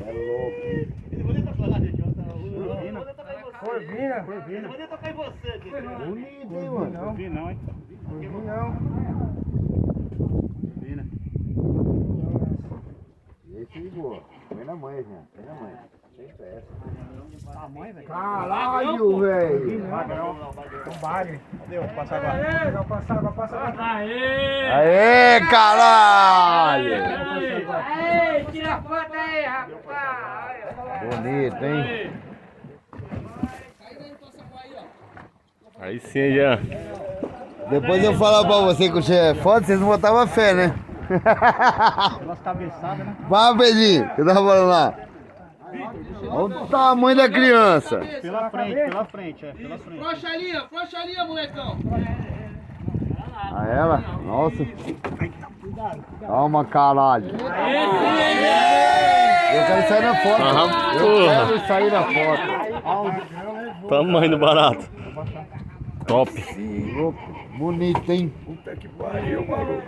É louco. Corvina. Eu vou tocar em você, aqui. Bonito, hein, mano? Não. Vi não, hein? Corvinão. Vi, né? Esse de boa. Põe na mãe, gente. Põe na mãe. Sem pressa. Tamanho, velho. Caralho, velho. Um bagre. Cadê? Vou passar agora. Legal, passa água, passa água. Aê, caralho! Aê, tira a foto aí, rapaz. Bonito, hein? Aí sim, Jean. Depois eu falo pra você que o chefe é foda, vocês não botavam fé, né? Pelas cabeçadas, né? Vai, Pedrinho, que eu tava falando lá. Olha o tamanho da criança. Pela frente, é, pela frente. Frocha ali, molecão. A ela? Nossa. Calma, caralho. Eu quero sair na foto. Aham, Eu porra. quero sair na foto. Tamanho do barato. Top. Bonito, hein? Puta que pariu, maluco.